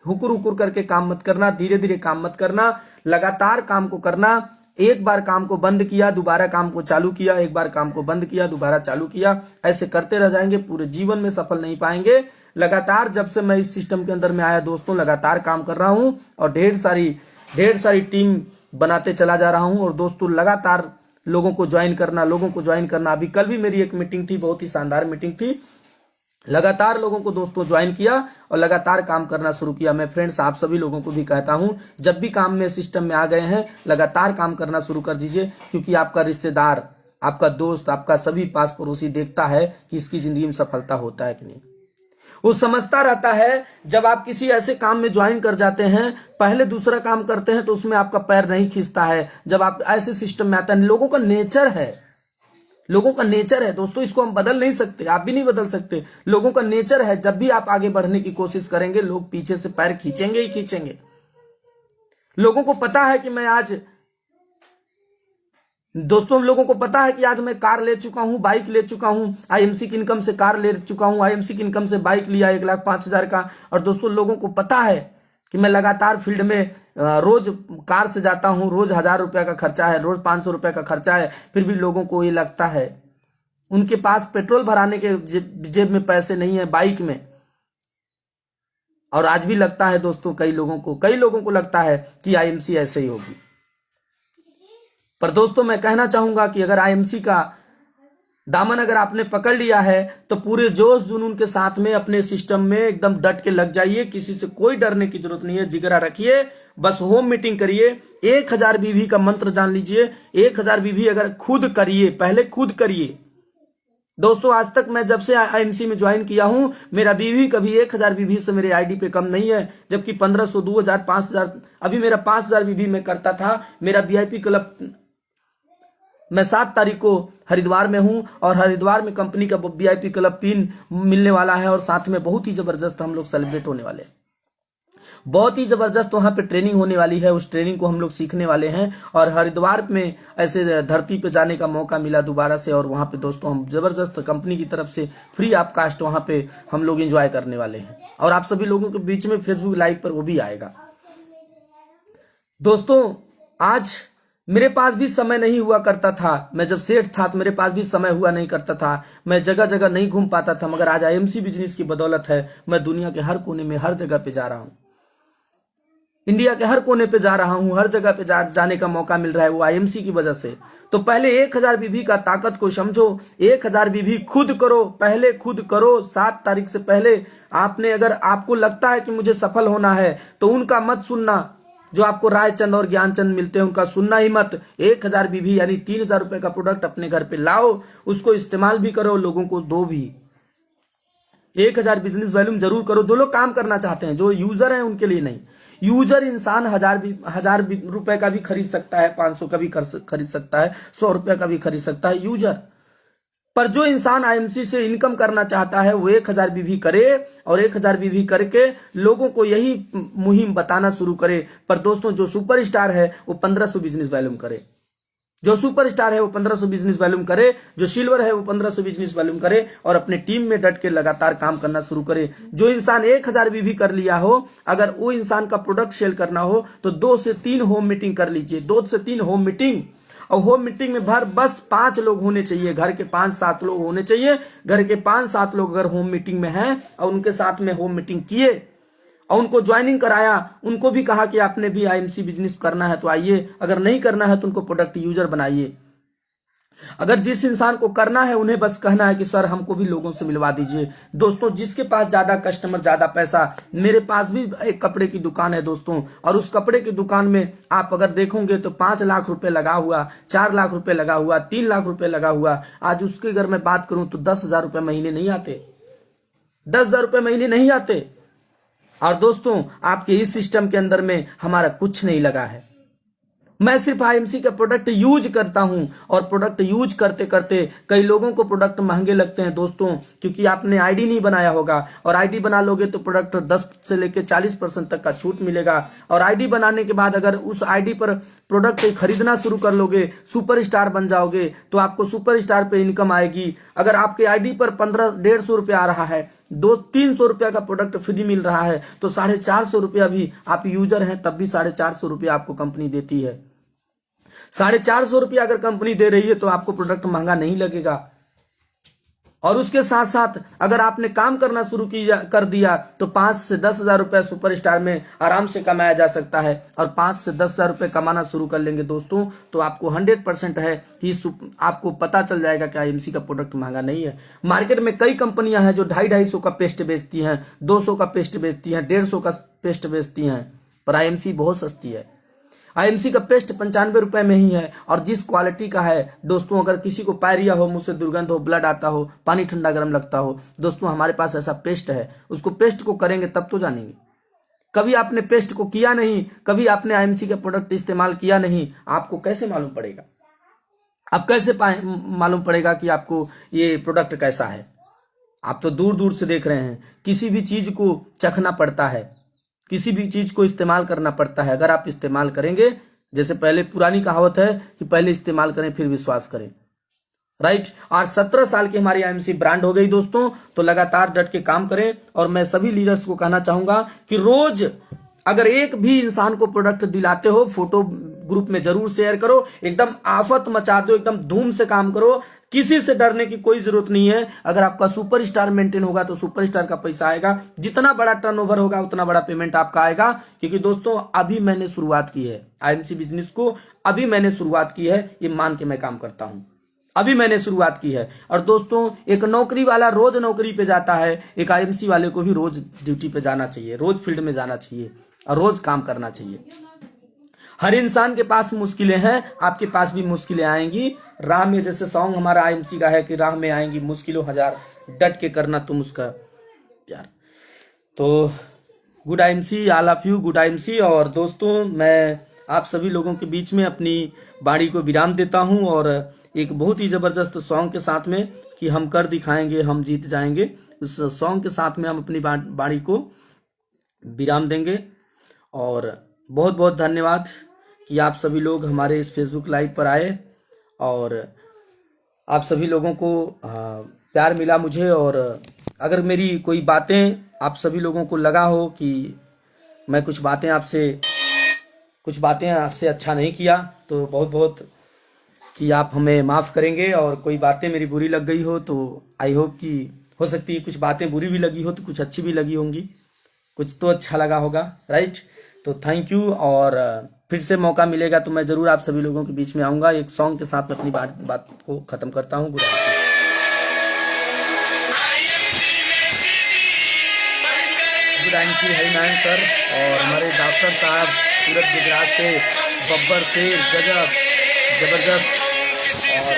हुकुर करके काम मत करना, धीरे धीरे काम मत करना, लगातार काम को करना। एक बार काम को बंद किया दोबारा काम को चालू किया, एक बार काम को बंद किया दोबारा चालू किया, ऐसे करते रह जाएंगे, पूरे जीवन में सफल नहीं पाएंगे। लगातार जब से मैं इस सिस्टम के अंदर में आया दोस्तों, लगातार काम कर रहा हूं और ढेर सारी टीम बनाते चला जा रहा हूं। और दोस्तों लगातार लोगों को ज्वाइन करना। अभी कल भी मेरी एक मीटिंग थी, बहुत ही शानदार मीटिंग थी। लगातार लोगों को दोस्तों ज्वाइन किया और लगातार काम करना शुरू किया। मैं फ्रेंड्स आप सभी लोगों को भी कहता हूं, जब भी काम में सिस्टम में आ गए हैं लगातार काम करना शुरू कर दीजिए, क्योंकि आपका रिश्तेदार, आपका दोस्त, आपका सभी पास पड़ोसी देखता है कि इसकी जिंदगी में सफलता होता है कि नहीं। वो समझता रहता है जब आप किसी ऐसे काम में ज्वाइन कर जाते हैं, पहले दूसरा काम करते हैं तो उसमें आपका पैर नहीं खींचता है। जब आप ऐसे सिस्टम में आते हैं, लोगों का नेचर है दोस्तों, इसको हम बदल नहीं सकते, आप भी नहीं बदल सकते। लोगों का नेचर है, जब भी आप आगे बढ़ने की कोशिश करेंगे लोग पीछे से पैर खींचेंगे ही खींचेंगे। लोगों को पता है कि मैं आज मैं कार ले चुका हूं, बाइक ले चुका हूं, आईएमसी की इनकम से कार ले चुका हूं, आईएमसी की इनकम से बाइक लिया 1,05,000 का। और दोस्तों लोगों को पता है कि मैं लगातार फील्ड में रोज कार से जाता हूं, रोज 1,000 रुपया का खर्चा है, रोज 500 रुपया का खर्चा है, फिर भी लोगों को ये लगता है, उनके पास पेट्रोल भराने के जेब में पैसे नहीं है बाइक में। और आज भी लगता है दोस्तों कई लोगों को लगता है कि आईएमसी ऐसे ही होगी। पर दोस्तों मैं कहना चाहूंगा कि अगर आईएमसी का दामन अगर आपने पकड़ लिया है तो पूरे जोश जुनून के साथ में अपने सिस्टम में एकदम डट के लग जाइए। किसी से कोई डरने की जरूरत नहीं है, जिगरा रखिए, बस होम मीटिंग करिए। 1,000 बीवी का मंत्र जान लीजिए। 1,000 बीवी अगर खुद करिए, पहले खुद करिए, दोस्तों आज तक मैं जब से आईएमसी में ज्वाइन किया हूं, मेरा बीवी कभी 1000 बीवी से मेरे आईडी पे कम नहीं है, जबकि 1500, 2000, 5000, अभी मेरा 5000 बीवी में करता था। मेरा वीआईपी क्लब, मैं 7 तारीख को हरिद्वार में हूं और हरिद्वार में कंपनी का वीआईपी क्लब पिन मिलने वाला है और साथ में बहुत ही जबरदस्त हम लोग सेलिब्रेट होने वाले हैं। बहुत ही जबरदस्त वहां पे ट्रेनिंग होने वाली है, उस ट्रेनिंग को हम लोग सीखने वाले हैं और हरिद्वार में ऐसे धरती पे जाने का मौका मिला दोबारा से और वहां पे दोस्तों हम जबरदस्त कंपनी की तरफ से फ्री ऑफ कास्ट वहां पे हम लोग एंजॉय करने वाले हैं और आप सभी लोगों के बीच में फेसबुक लाइव पर वो भी आएगा। दोस्तों आज मेरे पास भी समय नहीं हुआ करता था, मैं जब सेठ था तो मेरे पास भी समय हुआ नहीं करता था, मैं जगह जगह नहीं घूम पाता था, मगर आज आईएमसी बिजनेस की बदौलत है मैं दुनिया के हर कोने में हर जगह पे जा रहा हूं, इंडिया के हर कोने पे जा रहा हूं, हर जगह पे जाने का मौका मिल रहा है, वो आईएमसी की वजह से। तो पहले 1000 बीवी का ताकत को समझो, 1000 बीवी खुद करो, पहले खुद करो। 7 तारीख से पहले आपने, अगर आपको लगता है कि मुझे सफल होना है तो उनका मत सुनना, जो आपको रायचंद और ज्ञानचंद मिलते हैं उनका सुनना ही मत। 1000 बीवी यानी 3000 रुपए का प्रोडक्ट अपने घर पे लाओ, उसको इस्तेमाल भी करो, लोगों को दो भी। 1000 बिजनेस वॉल्यूम जरूर करो। जो लोग काम करना चाहते हैं, जो यूजर हैं उनके लिए नहीं। यूजर इंसान 1000 रुपए का भी खरीद सकता है, 500 का भी खरीद सकता है, 100 रुपए का भी खरीद सकता है यूजर। पर जो इंसान आईएमसी से इनकम करना चाहता है वो 1000 बीवी करे और 1000 बीवी करके लोगों को यही मुहिम बताना शुरू करे। पर दोस्तों जो सुपरस्टार है वो 1500 बिजनेस वॉल्यूम करे, जो सुपरस्टार है वो 1500 बिजनेस वॉल्यूम करे, जो सिल्वर है वो 1500 बिजनेस वॉल्यूम करे और अपने टीम में डट के लगातार काम करना शुरू करे। जो इंसान 1000 भी कर लिया हो, अगर वो इंसान का प्रोडक्ट सेल करना हो तो 2 से 3 होम मीटिंग कर लीजिए, 2 से 3 होम मीटिंग। और होम मीटिंग में बस 5 लोग होने चाहिए, घर के 5-7 लोग होने चाहिए। घर के 5-7 लोग अगर होम मीटिंग में हैं और उनके साथ में होम मीटिंग किए और उनको ज्वाइनिंग कराया, उनको भी कहा कि आपने भी आईएमसी बिजनेस करना है तो आइए, अगर नहीं करना है तो उनको प्रोडक्ट यूजर बनाइए। अगर जिस इंसान को करना है उन्हें बस कहना है कि सर हमको भी लोगों से मिलवा दीजिए। दोस्तों जिसके पास ज्यादा कस्टमर, ज्यादा पैसा, मेरे पास भी एक कपड़े की दुकान है दोस्तों, और उस कपड़े की दुकान में आप अगर देखोगे तो 5 लाख रुपए लगा हुआ, 4 लाख रुपए लगा हुआ, 3 लाख रुपए लगा हुआ। आज उसके अगर मैं बात करूं तो 10,000 रुपए महीने नहीं आते, 10,000 रुपए महीने नहीं आते। और दोस्तों आपके इस सिस्टम के अंदर में हमारा कुछ नहीं लगा है, मैं सिर्फ आईएमसी का प्रोडक्ट यूज करता हूं और प्रोडक्ट यूज करते करते कई लोगों को प्रोडक्ट महंगे लगते हैं दोस्तों, क्योंकि आपने आईडी नहीं बनाया होगा। और आईडी बना लोगे तो प्रोडक्ट 10 से लेकर 40% तक का छूट मिलेगा। और आईडी बनाने के बाद अगर उस आईडी पर प्रोडक्ट खरीदना शुरू कर लोगे, सुपरस्टार बन जाओगे, तो आपको सुपरस्टार पे इनकम आएगी। अगर आपके आईडी पर 1,500 रुपया आ रहा है, 200-300 रुपया का प्रोडक्ट फ्री मिल रहा है, तो 450 रुपया भी आप यूजर हैं तब भी 450 रुपया आपको कंपनी देती है। 450 रुपया अगर कंपनी दे रही है तो आपको प्रोडक्ट महंगा नहीं लगेगा। और उसके साथ साथ अगर आपने काम करना शुरू कर दिया तो 5 से 10,000 रुपया सुपरस्टार में आराम से कमाया जा सकता है। और 5 से 10,000 रुपये कमाना शुरू कर लेंगे दोस्तों तो आपको 100% है कि आपको पता चल जाएगा कि आईएमसी का प्रोडक्ट महंगा नहीं है। मार्केट में कई कंपनियां हैं जो 250-250 का पेस्ट बेचती हैं, 200 का पेस्ट बेचती हैं, 150 का पेस्ट बेचती हैं, पर आईएमसी बहुत सस्ती है। आईएमसी का पेस्ट 95 रुपए में ही है और जिस क्वालिटी का है दोस्तों, अगर किसी को पायरिया हो, मुंह से दुर्गंध हो, ब्लड आता हो, पानी ठंडा गर्म लगता हो, दोस्तों हमारे पास ऐसा पेस्ट है। उसको पेस्ट को करेंगे तब तो जानेंगे। कभी आपने पेस्ट को किया नहीं, कभी आपने आईएमसी का प्रोडक्ट इस्तेमाल किया नहीं, आपको कैसे मालूम पड़ेगा? आप कैसे मालूम पड़ेगा कि आपको ये प्रोडक्ट कैसा है? आप तो दूर दूर से देख रहे हैं। किसी भी चीज को चखना पड़ता है, किसी भी चीज को इस्तेमाल करना पड़ता है। अगर आप इस्तेमाल करेंगे, जैसे पहले पुरानी कहावत है कि पहले इस्तेमाल करें फिर विश्वास करें, राइट। आज 17 साल की हमारी आईएमसी ब्रांड हो गई दोस्तों, तो लगातार डट के काम करें। और मैं सभी लीडर्स को कहना चाहूंगा कि रोज अगर एक भी इंसान को प्रोडक्ट दिलाते हो, फोटो ग्रुप में जरूर शेयर करो, एकदम आफत मचा दो, एकदम धूम से काम करो, किसी से डरने की कोई जरूरत नहीं है। अगर आपका सुपरस्टार मेंटेन होगा तो सुपरस्टार का पैसा आएगा, जितना बड़ा टर्नओवर होगा उतना बड़ा पेमेंट आपका आएगा। क्योंकि दोस्तों अभी मैंने शुरुआत की है आईएमसी बिजनेस को, अभी मैंने शुरुआत की है, ये मान के मैं काम करता हूं, अभी मैंने शुरुआत की है। और दोस्तों एक नौकरी वाला रोज नौकरी पे जाता है, एक आईएमसी वाले को भी रोज ड्यूटी पे जाना चाहिए, रोज फील्ड में जाना चाहिए और रोज काम करना चाहिए। हर इंसान के पास मुश्किलें हैं, आपके पास भी मुश्किलें आएंगी। राह में, जैसे सॉन्ग हमारा आईएमसी का है कि राह में आएंगी मुश्किलों हजार, डट के करना तुम उसका प्यार। तो good IMC, all of you, good IMC. और दोस्तों, मैं आप सभी लोगों के बीच में अपनी बाणी को विराम देता हूं और एक बहुत ही जबरदस्त सॉन्ग के साथ में कि हम कर दिखाएंगे हम जीत जाएंगे, उस सॉन्ग के साथ में हम अपनी बाणी को विराम देंगे। और बहुत बहुत धन्यवाद कि आप सभी लोग हमारे इस फेसबुक लाइव पर आए और आप सभी लोगों को प्यार मिला मुझे। और अगर मेरी कोई बातें आप सभी लोगों को लगा हो कि मैं कुछ बातें आपसे अच्छा नहीं किया, तो बहुत बहुत कि आप हमें माफ़ करेंगे। और कोई बातें मेरी बुरी लग गई हो तो आई होप कि हो सकती है कुछ बातें बुरी भी लगी हो तो कुछ अच्छी भी लगी होंगी, कुछ तो अच्छा लगा होगा, राइट। तो थैंक यू। और फिर से मौका मिलेगा तो मैं ज़रूर आप सभी लोगों के बीच में आऊँगा। एक सॉन्ग के साथ में अपनी बात को ख़त्म करता हूँ। गुड आईएमसी हरिनारायण सर और हमारे डॉक्टर साहब सूरत गुजरात से, बब्बर शेर गजब जबरदस्त, और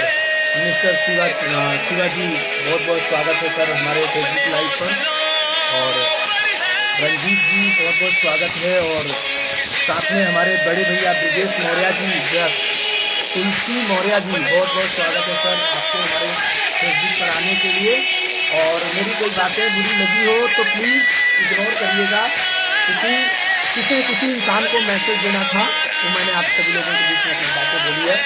मिस्टर शिवाजी बहुत बहुत स्वागत है सर हमारे फेसबुक लाइव पर। और रंजीत जी बहुत बहुत स्वागत है। और साथ में हमारे बड़े भैया ब्रिजेश मौर्य जी, तुलसी मौर्य जी, बहुत बहुत स्वागत है सर आपको हमारे फेसबुक पर आने के लिए। और मेरी कोई बातें बुरी लगी हो तो प्लीज़ इग्नोर करिएगा, क्योंकि किसी इंसान को मैसेज देना था तो मैंने आप सभी लोगों के बीच में अपनी बातें बोली है।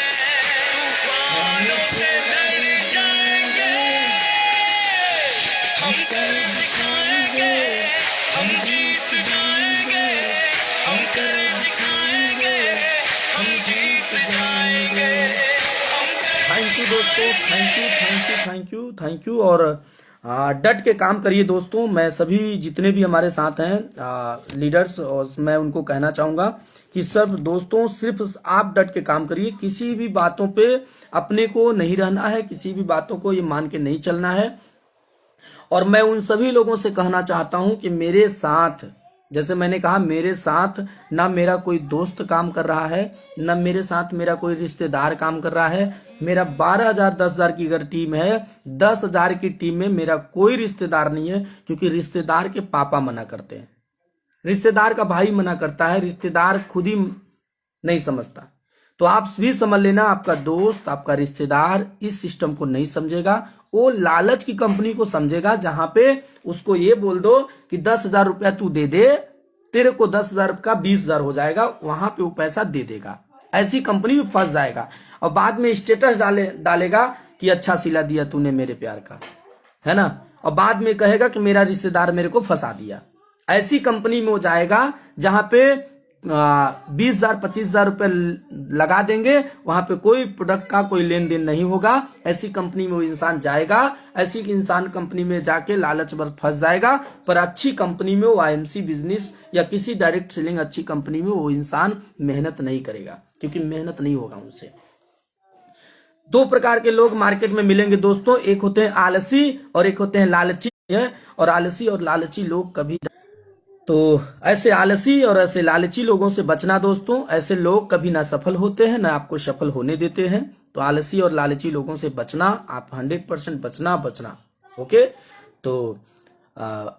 थैंक यू दोस्तों, थैंक यू। और डट के काम करिए दोस्तों। मैं सभी जितने भी हमारे साथ हैं लीडर्स, और मैं उनको कहना चाहूँगा कि सब दोस्तों सिर्फ आप डट के काम करिए। किसी भी बातों पे अपने को नहीं रहना है, किसी भी बातों को ये मान के नहीं चलना है। और मैं उन सभी लोगों से कहना चाहता हूँ कि मेरे साथ, जैसे मैंने कहा, मेरे साथ ना मेरा कोई दोस्त काम कर रहा है, ना मेरे साथ मेरा कोई रिश्तेदार काम कर रहा है। मेरा 12,000 10,000 की अगर टीम है, 10,000 की टीम में मेरा कोई रिश्तेदार नहीं है, क्योंकि रिश्तेदार के पापा मना करते हैं, रिश्तेदार का भाई मना करता है, रिश्तेदार खुद ही नहीं समझता। तो आप भी समझ लेना, आपका दोस्त, आपका रिश्तेदार इस सिस्टम को नहीं समझेगा। वो लालच की कंपनी को समझेगा, जहां पे उसको ये बोल दो कि 10,000 रुपया तू दे दे, तेरे को 10,000 का 20,000 हो जाएगा, वहां पे वो पैसा दे देगा। ऐसी कंपनी में फंस जाएगा और बाद में स्टेटस डालेगा कि अच्छा सिला दिया तूने मेरे प्यार का, है ना, और बाद में कहेगा कि मेरा रिश्तेदार मेरे को फंसा दिया। ऐसी कंपनी में वो जाएगा जहां पे 20,000 25,000 रुपए लगा देंगे, वहां पे कोई प्रोडक्ट का कोई लेन देन नहीं होगा। ऐसी कंपनी में वो इंसान जाएगा, ऐसी इंसान कंपनी में जाके लालच में फंस जाएगा। पर अच्छी कंपनी में वो आईएमसी बिजनेस या किसी डायरेक्ट सेलिंग अच्छी कंपनी में वो इंसान मेहनत नहीं करेगा, क्योंकि मेहनत नहीं होगा उनसे। दो प्रकार के लोग मार्केट में मिलेंगे दोस्तों, एक होते हैं आलसी और एक होते हैं लालची है। और आलसी और लालची लोग कभी, तो ऐसे आलसी और ऐसे लालची लोगों से बचना दोस्तों। ऐसे लोग कभी ना सफल होते हैं, ना आपको सफल होने देते हैं। तो आलसी और लालची लोगों से बचना, आप 100% बचना। ओके। तो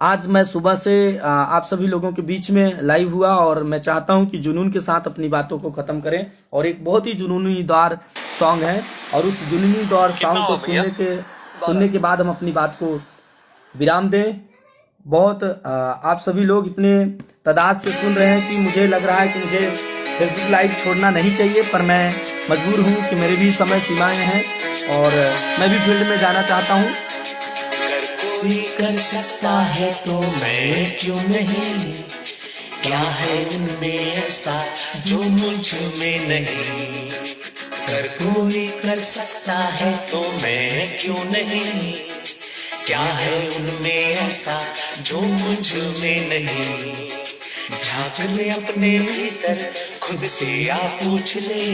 आज मैं सुबह से आप सभी लोगों के बीच में लाइव हुआ और मैं चाहता हूं कि जुनून के साथ अपनी बातों को खत्म करें। और एक बहुत ही जुनूनीदार सॉन्ग है, और उस जुनूनीदार सॉन्ग को सुनने के बाद हम अपनी बात को विराम दें। बहुत आप सभी लोग इतने तादाद से सुन रहे हैं कि मुझे लग रहा है कि मुझे फेसबुक लाइव छोड़ना नहीं चाहिए, पर मैं मजबूर हूँ कि मेरे भी समय सीमाएं हैं और मैं भी फील्ड में जाना चाहता हूँ। कोई कर सकता है तो मैं क्यों नहीं, क्या है उनमें ऐसा जो मुझ में नहीं। अगर कोई कर सकता है तो मैं क्यों नहीं, क्या है उनमें ऐसा जो मुझ में नहीं। झांक ले अपने भीतर, खुद से आ पूछ ले,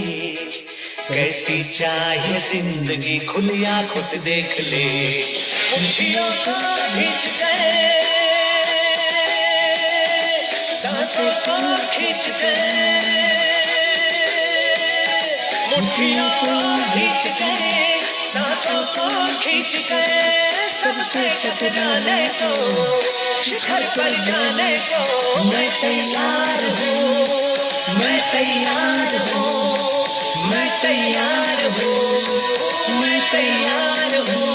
कैसी चाहिए जिंदगी, खुली आंखों से देख ले। खुशियों को खींच दे, सांसों को खींच दे, मुट्ठियों को खींच कर, सांसों को खींच कर, सबसे टकराने को, शिखर पर जाने को मैं तैयार हूँ, मैं तैयार हूँ, मैं तैयार हूँ, मैं तैयार हूँ।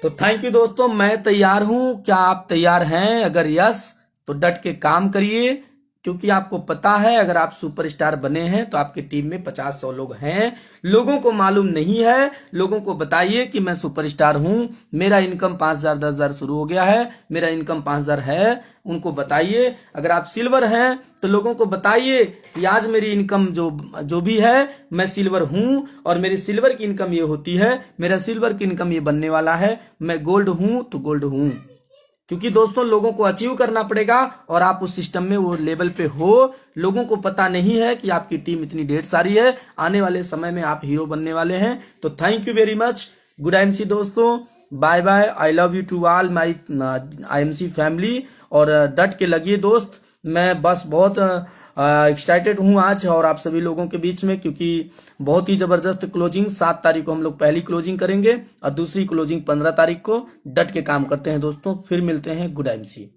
तो थैंक यू दोस्तों, मैं तैयार हूं। क्या आप तैयार हैं? अगर यस तो डट के काम करिए, क्योंकि आपको पता है अगर आप सुपरस्टार बने हैं तो आपकी टीम में 50-100 लोग हैं। लोगों को मालूम नहीं है। लोगों को बताइए कि मैं सुपरस्टार हूं, मेरा इनकम 5,000 10,000 शुरू हो गया है, मेरा इनकम 5,000 है। उनको बताइए। अगर आप सिल्वर हैं तो लोगों को बताइए कि आज मेरी इनकम जो भी है, मैं सिल्वर हूं और मेरी सिल्वर की इनकम ये होती है, मेरा सिल्वर की इनकम ये बनने वाला है। मैं गोल्ड हूं तो गोल्ड हूं, क्योंकि दोस्तों लोगों को अचीव करना पड़ेगा और आप उस सिस्टम में वो लेवल पे हो। लोगों को पता नहीं है कि आपकी टीम इतनी ढेर सारी है। आने वाले समय में आप हीरो बनने वाले हैं। तो thank you very much. Good IMC दोस्तों, bye bye. I love you to all my IMC family. और डट के लगिए दोस्त। मैं बस बहुत एक्साइटेड हूँ आज और आप सभी लोगों के बीच में, क्योंकि बहुत ही जबरदस्त क्लोजिंग 7 तारीख को हम लोग पहली क्लोजिंग करेंगे और दूसरी क्लोजिंग 15 तारीख को। डट के काम करते हैं दोस्तों। फिर मिलते हैं। Good IMC।